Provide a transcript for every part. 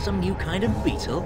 some new kind of beetle?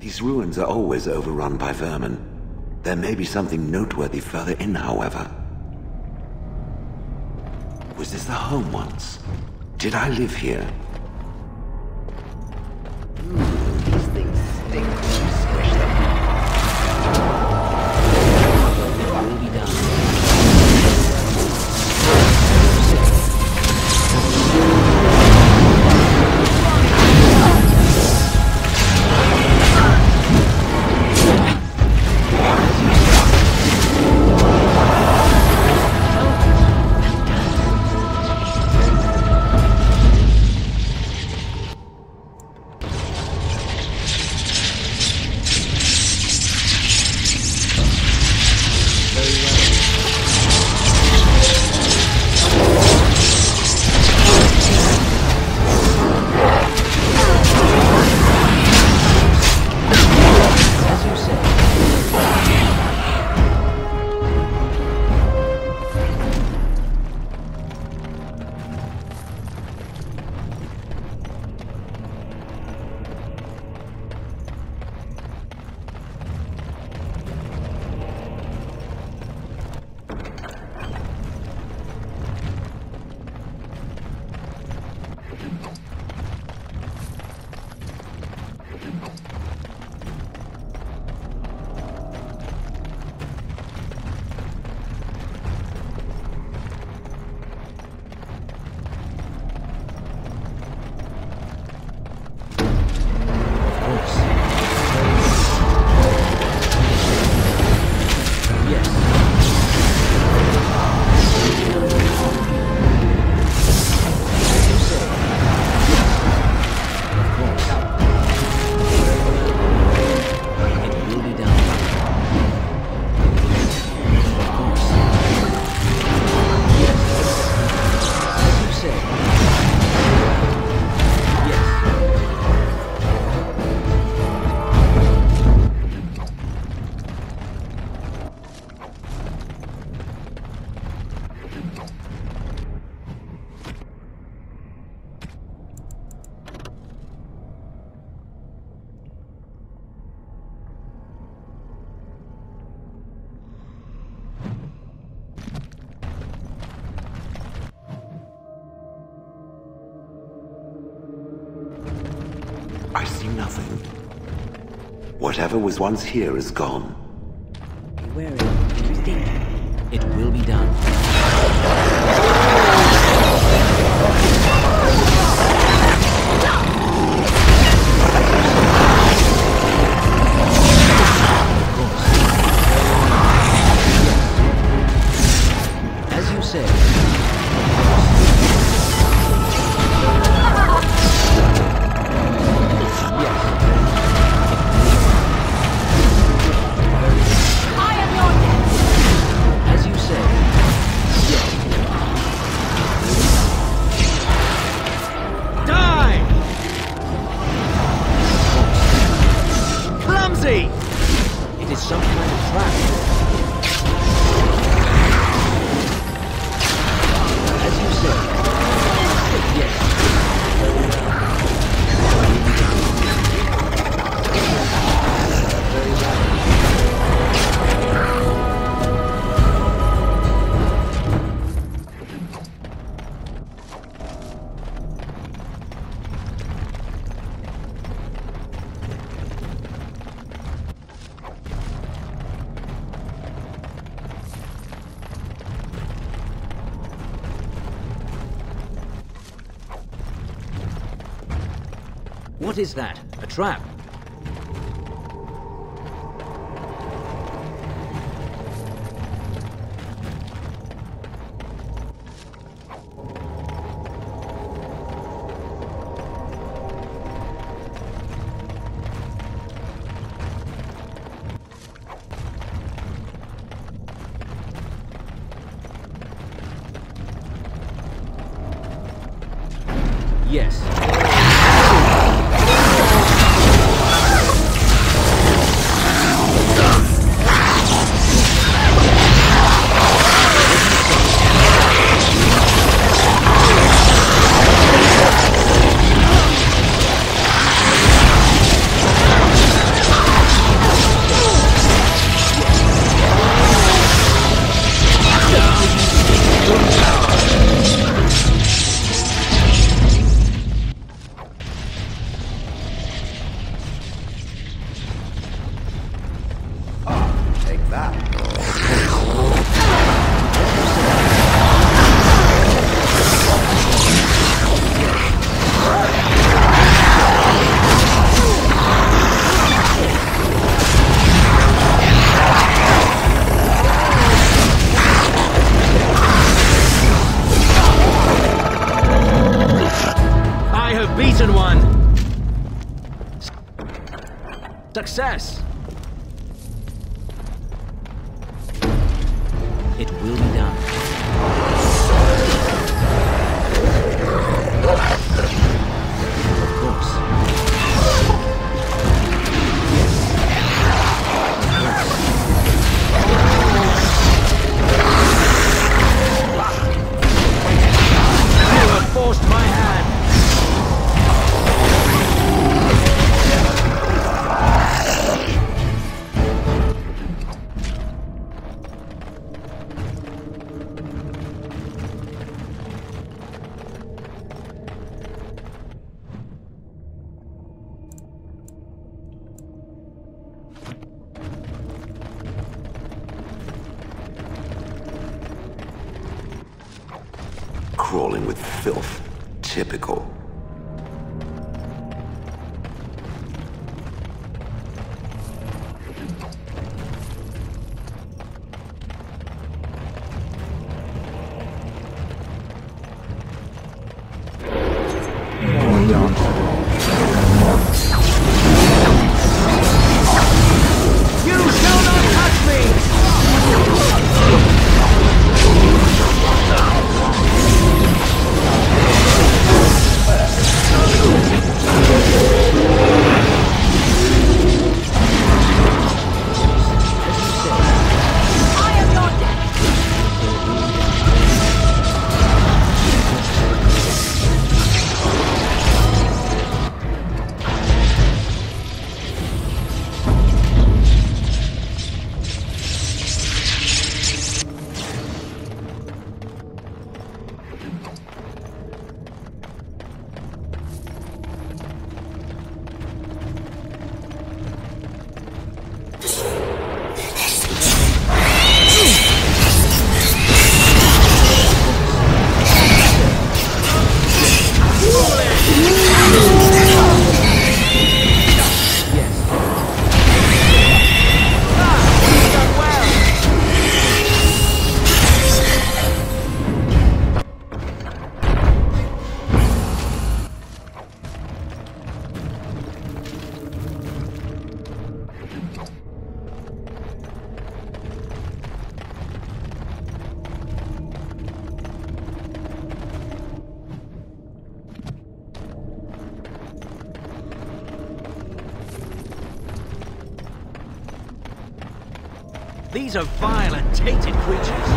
These ruins are always overrun by vermin. There may be something noteworthy further in, however. Was this the home once? Did I live here? These things stink when you squish them. We'll be done. I see nothing. Whatever was once here is gone. Be wary. There is danger. It will be done. As you say. It is some kind of trap. As you say. Yes. Very What is that? A trap? Yes. Beaten one! Success! It will be done. Of course. You have forced my hand! Crawling with filth. Typical. You shall not touch me! These are vile and tainted creatures.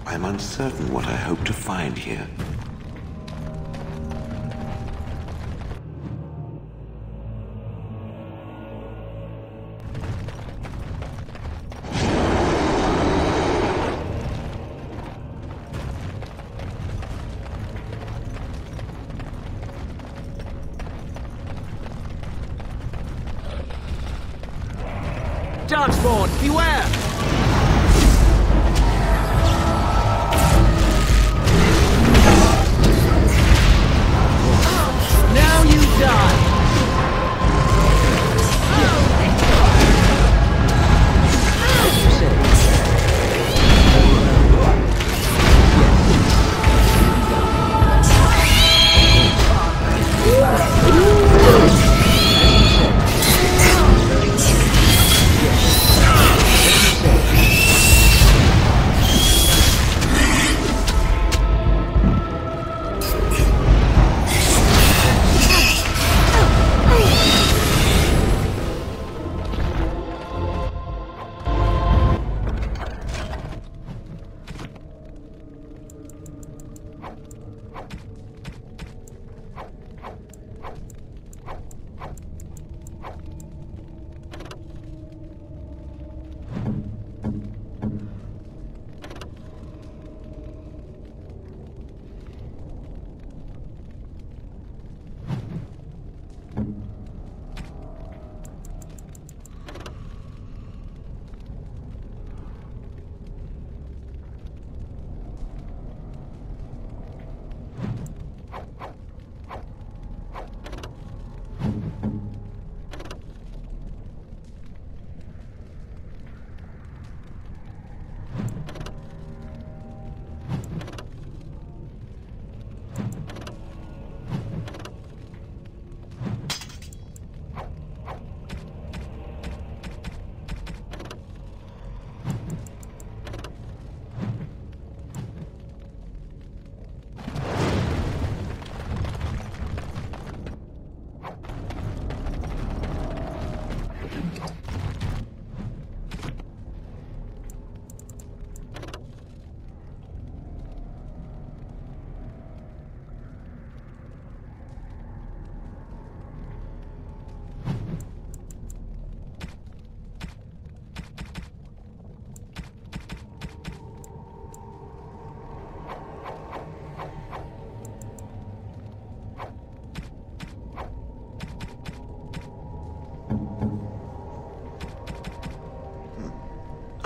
I'm uncertain what I hope to find here. Darkspawn, beware! Now you die! As you say.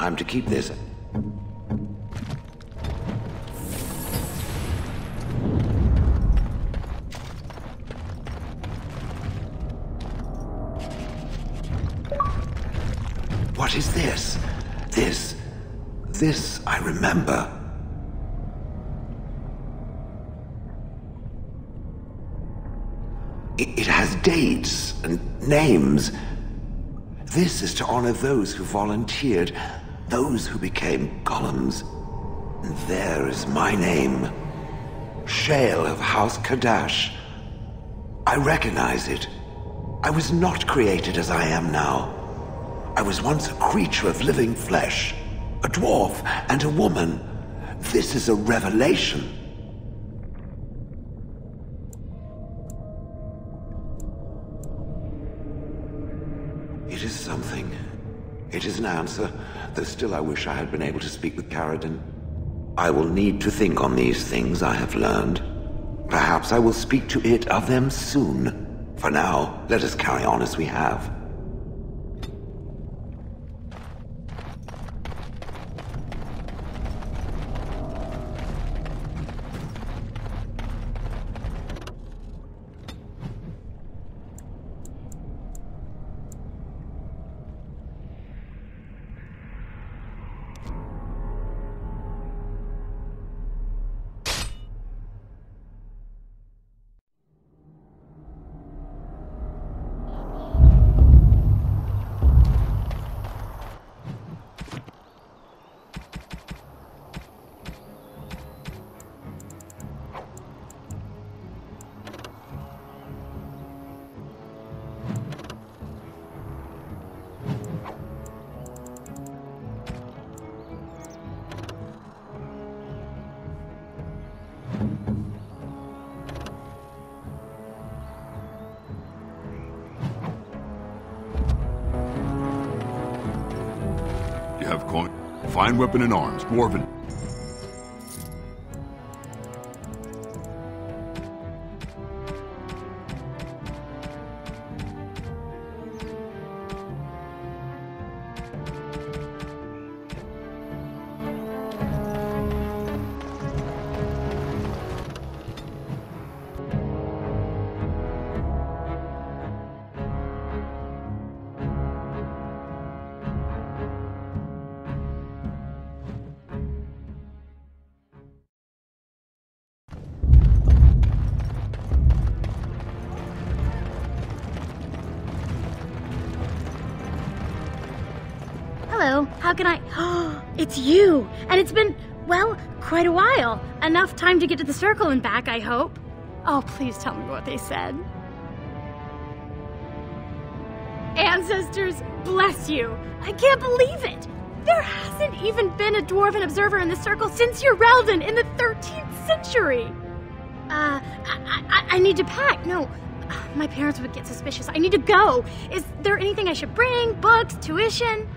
I'm to keep this. What is this? This I remember. It has dates and names. This is to honor those who volunteered, those who became golems. And there is my name. Shale of House Kadash. I recognize it. I was not created as I am now. I was once a creature of living flesh, a dwarf and a woman. This is a revelation. It is something. It is an answer, though still I wish I had been able to speak with Caradin. I will need to think on these things I have learned. Perhaps I will speak to it of them soon. For now, let us carry on as we have. Have coin. Fine weapon and arms. Dwarven. Hello, how can I... Oh, it's you! And it's been, well, quite a while. Enough time to get to the circle and back, I hope. Oh, please tell me what they said. Ancestors, bless you! I can't believe it! There hasn't even been a dwarven observer in the circle since Urelden in the 13th century! I need to pack. No, my parents would get suspicious. I need to go. Is there anything I should bring? Books? Tuition?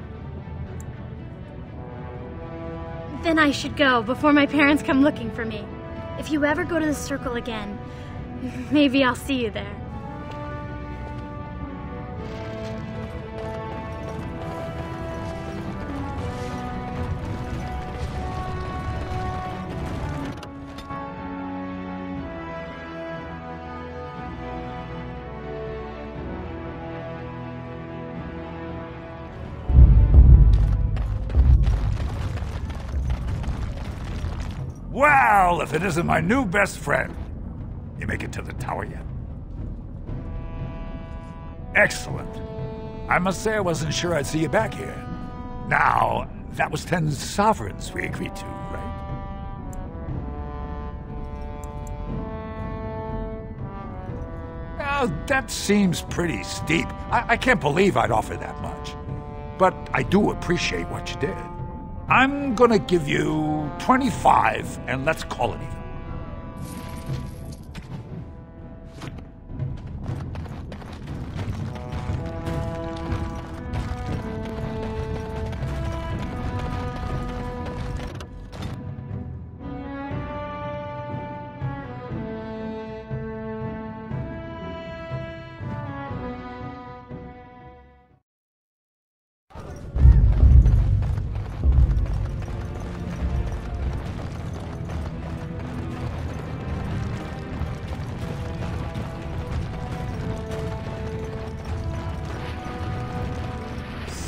Then I should go before my parents come looking for me. If you ever go to the circle again, maybe I'll see you there. Well, if it isn't my new best friend. You make it to the tower yet? Excellent. I must say I wasn't sure I'd see you back here. Now, that was 10 sovereigns we agreed to, right? That seems pretty steep. I can't believe I'd offer that much. But I do appreciate what you did. I'm gonna give you 25, and let's call it even.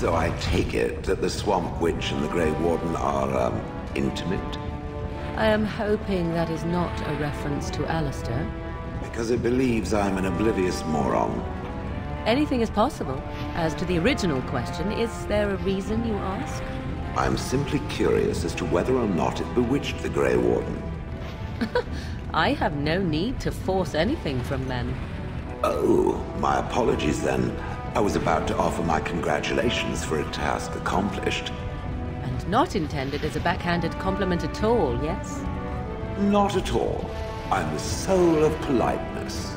So I take it that the Swamp Witch and the Grey Warden are, intimate? I am hoping that is not a reference to Alistair. Because it believes I'm an oblivious moron. Anything is possible. As to the original question, is there a reason you ask? I'm simply curious as to whether or not it bewitched the Grey Warden. I have no need to force anything from men. Oh, my apologies then. I was about to offer my congratulations for a task accomplished. And not intended as a backhanded compliment at all, yes? Not at all. I'm the soul of politeness.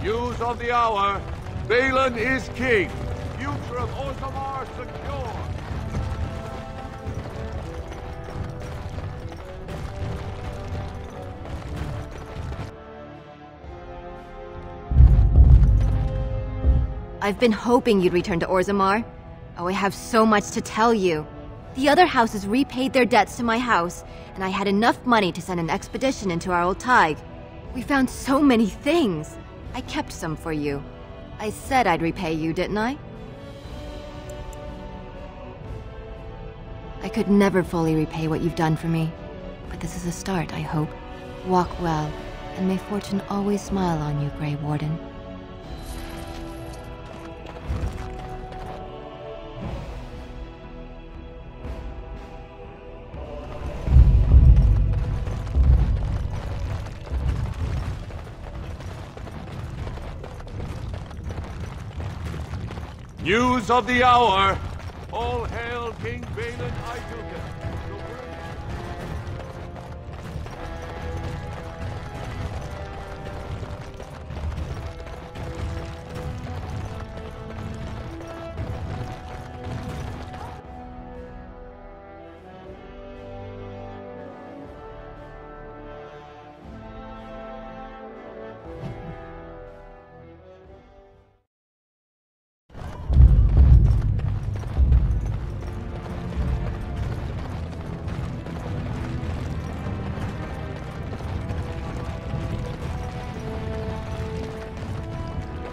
News of the hour. Valen is king. Future of Orzammar secure. I've been hoping you'd return to Orzammar. Oh, I have so much to tell you. The other houses repaid their debts to my house, and I had enough money to send an expedition into our old Tig. We found so many things. I kept some for you. I said I'd repay you, didn't I? I could never fully repay what you've done for me, but this is a start, I hope. Walk well, and may fortune always smile on you, Grey Warden. News of the hour. All hail King Valen Idugan.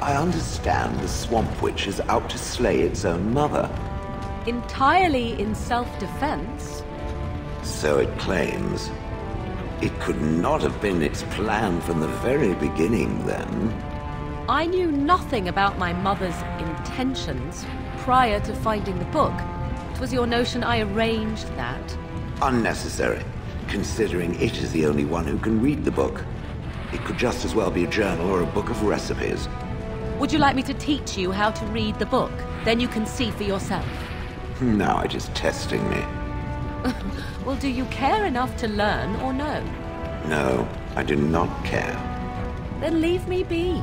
I understand the Swamp Witch is out to slay its own mother. Entirely in self-defense? So it claims. It could not have been its plan from the very beginning, then. I knew nothing about my mother's intentions prior to finding the book. It was your notion I arranged that. Unnecessary, considering it is the only one who can read the book. It could just as well be a journal or a book of recipes. Would you like me to teach you how to read the book? Then you can see for yourself. Now you're just testing me. Well, do you care enough to learn or no? No, I do not care. Then leave me be.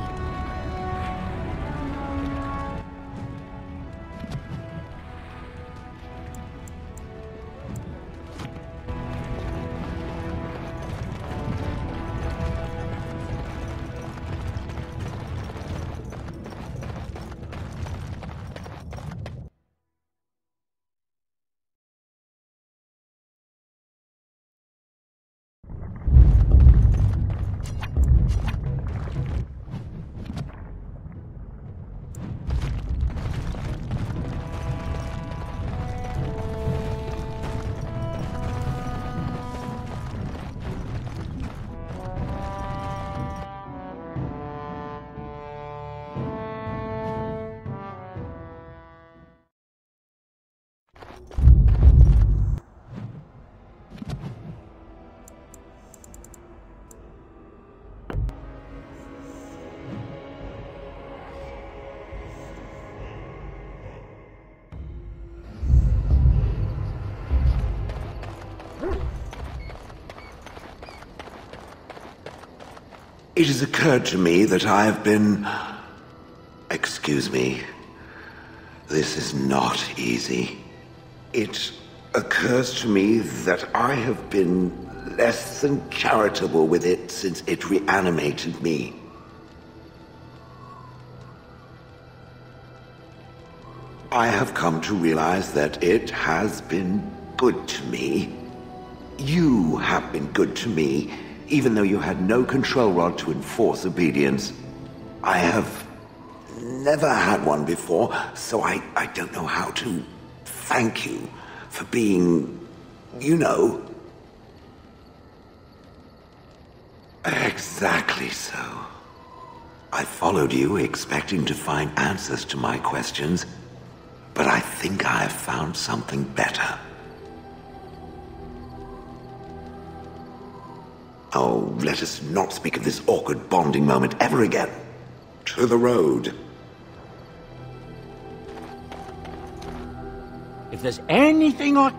It has occurred to me that I have been... Excuse me. This is not easy. It occurs to me that I have been less than charitable with it since it reanimated me. I have come to realize that it has been good to me. You have been good to me, even though you had no control rod to enforce obedience. I have never had one before, so I don't know how to thank you for being, you know... Exactly so. I followed you expecting to find answers to my questions, but I think I have found something better. Oh, let us not speak of this awkward bonding moment ever again. To the road. If there's anything I...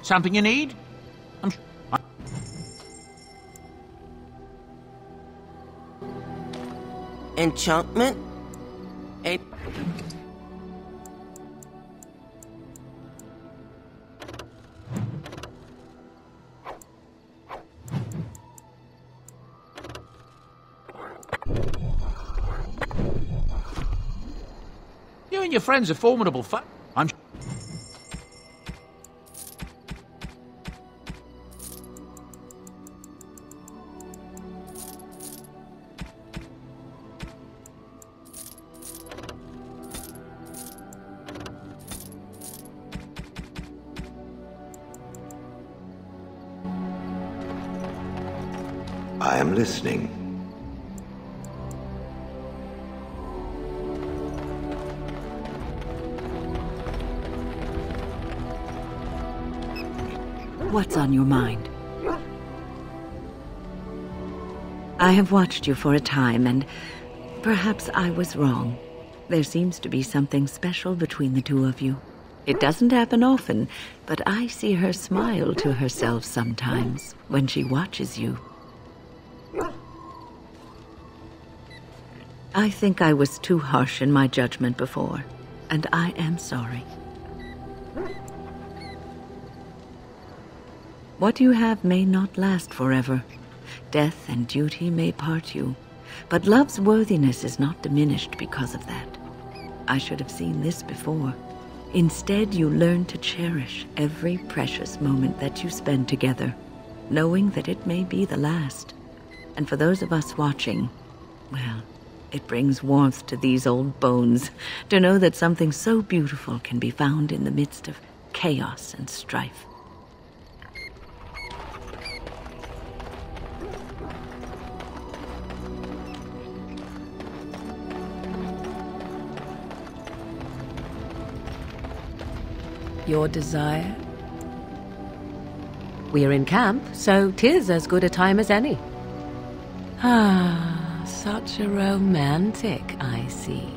Something you need? Enchantment? You and your friends are formidable I'm... I am listening. What's on your mind? I have watched you for a time, and perhaps I was wrong. There seems to be something special between the two of you. It doesn't happen often, but I see her smile to herself sometimes when she watches you. I think I was too harsh in my judgment before, and I am sorry. What you have may not last forever. Death and duty may part you, but love's worthiness is not diminished because of that. I should have seen this before. Instead, you learn to cherish every precious moment that you spend together, knowing that it may be the last. And for those of us watching, well, it brings warmth to these old bones to know that something so beautiful can be found in the midst of chaos and strife. Your desire? We're in camp, so 'tis as good a time as any. Ah, such a romantic, I see.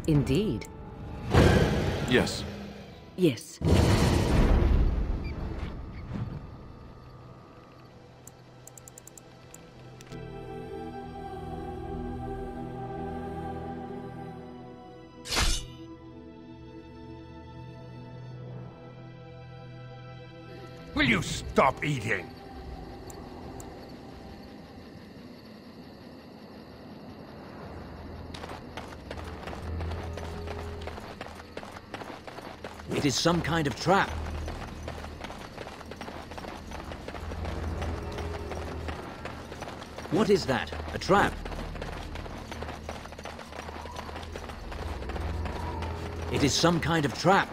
Indeed. Yes. Yes. Will you stop eating? It is some kind of trap. What is that? A trap? It is some kind of trap.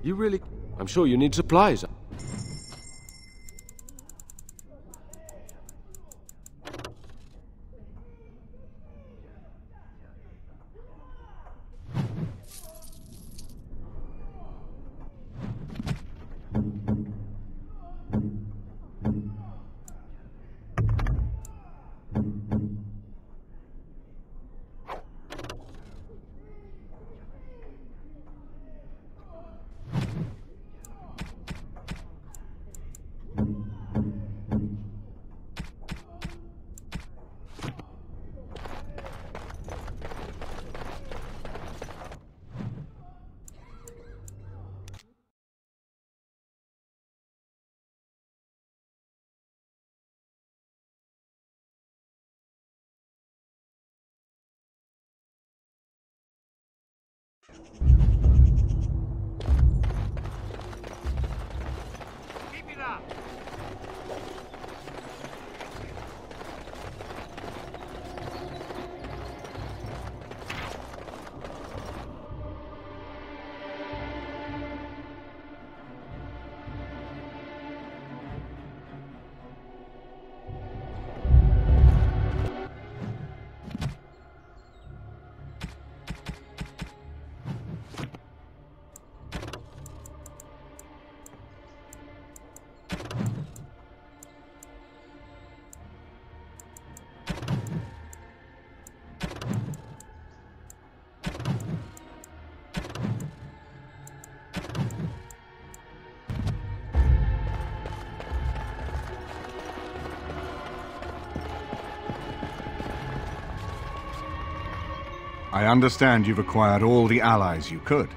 You really... I'm sure you need supplies. Keep it up! I understand you've acquired all the allies you could.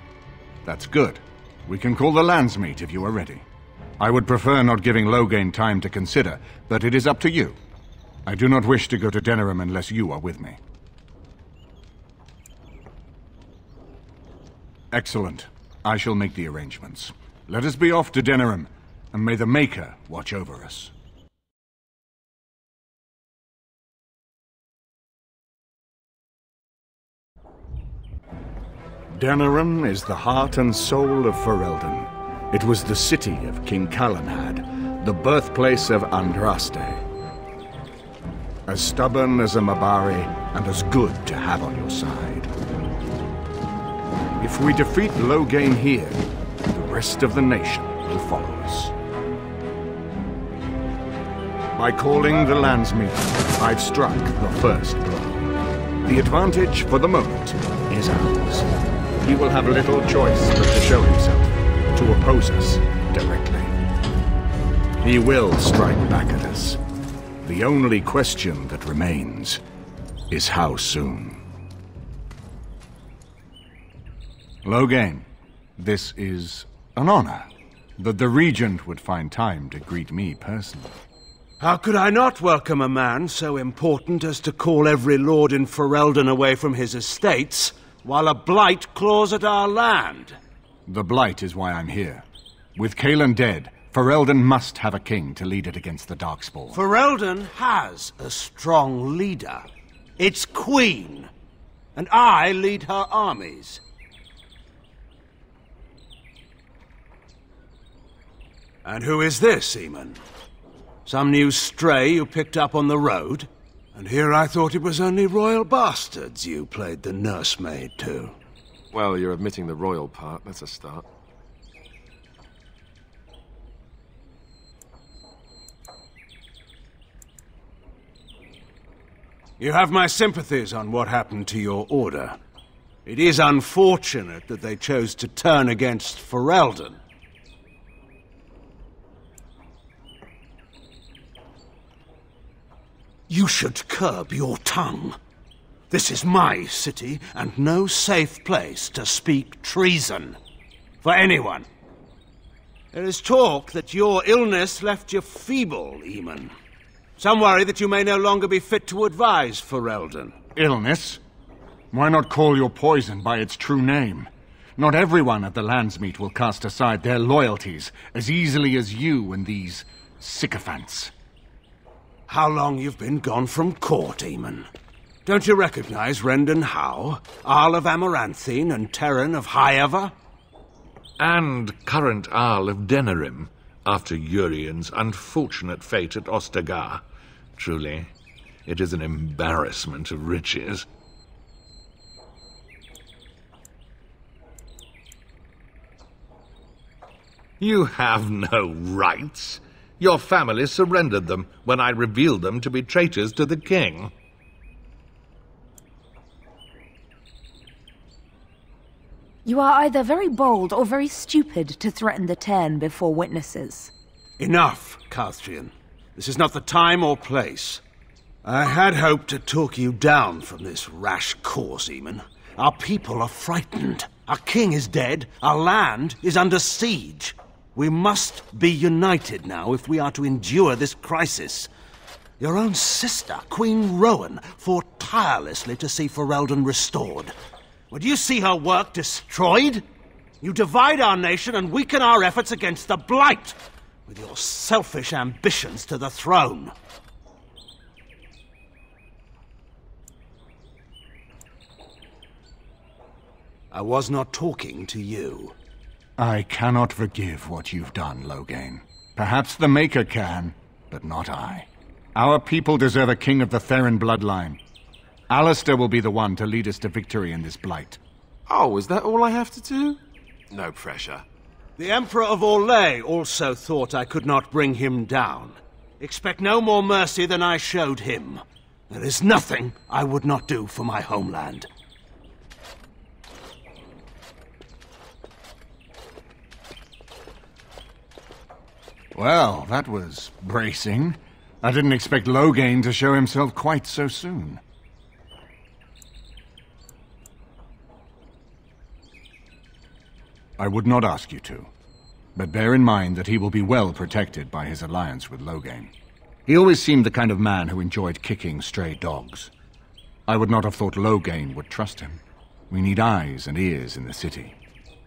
That's good. We can call the Landsmeet if you are ready. I would prefer not giving Loghain time to consider, but it is up to you. I do not wish to go to Denerim unless you are with me. Excellent. I shall make the arrangements. Let us be off to Denerim, and may the Maker watch over us. Denerim is the heart and soul of Ferelden. It was the city of King Calenhad, the birthplace of Andraste. As stubborn as a Mabari, and as good to have on your side. If we defeat Loghain here, the rest of the nation will follow us. By calling the Landsmeet, I've struck the first blow. The advantage, for the moment, is ours. He will have little choice but to show himself, to oppose us directly. He will strike back at us. The only question that remains is how soon. Loghain, this is an honor, that the Regent would find time to greet me personally. How could I not welcome a man so important as to call every lord in Ferelden away from his estates, while a blight claws at our land? The blight is why I'm here. With Cailan dead, Ferelden must have a king to lead it against the Darkspawn. Ferelden has a strong leader. Its queen. And I lead her armies. And who is this, Eamon? Some new stray you picked up on the road? And here I thought it was only royal bastards you played the nursemaid to. Well, you're admitting the royal part. That's a start. You have my sympathies on what happened to your order. It is unfortunate that they chose to turn against Ferelden. You should curb your tongue. This is my city, and no safe place to speak treason. For anyone. There is talk that your illness left you feeble, Eamon. Some worry that you may no longer be fit to advise Ferelden. Illness? Why not call your poison by its true name? Not everyone at the Landsmeet will cast aside their loyalties as easily as you and these sycophants. How long you've been gone from court, Eamon? Don't you recognize Rendon Howe, Arl of Amaranthine and Terran of Highever? And current Arl of Denerim, after Urien's unfortunate fate at Ostagar. Truly, it is an embarrassment of riches. You have no rights. Your family surrendered them when I revealed them to be traitors to the king. You are either very bold or very stupid to threaten the Tern before witnesses. Enough, Halcyon. This is not the time or place. I had hoped to talk you down from this rash course, Eamon. Our people are frightened. Our king is dead. Our land is under siege. We must be united now if we are to endure this crisis. Your own sister, Queen Rowan, fought tirelessly to see Ferelden restored. Would you see her work destroyed? You divide our nation and weaken our efforts against the Blight, with your selfish ambitions to the throne. I was not talking to you. I cannot forgive what you've done, Loghain. Perhaps the Maker can, but not I. Our people deserve a king of the Theron bloodline. Alistair will be the one to lead us to victory in this blight. Oh, is that all I have to do? No pressure. The Emperor of Orlais also thought I could not bring him down. Expect no more mercy than I showed him. There is nothing I would not do for my homeland. Well, that was bracing. I didn't expect Loghain to show himself quite so soon. I would not ask you to. But bear in mind that he will be well protected by his alliance with Loghain. He always seemed the kind of man who enjoyed kicking stray dogs. I would not have thought Loghain would trust him. We need eyes and ears in the city.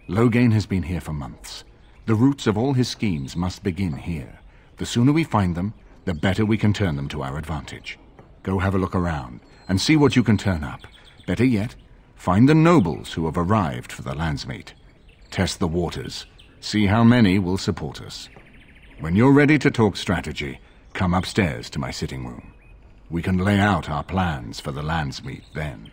Loghain has been here for months. The roots of all his schemes must begin here. The sooner we find them, the better we can turn them to our advantage. Go have a look around, and see what you can turn up. Better yet, find the nobles who have arrived for the landsmeet. Test the waters. See how many will support us. When you're ready to talk strategy, come upstairs to my sitting room. We can lay out our plans for the landsmeet then.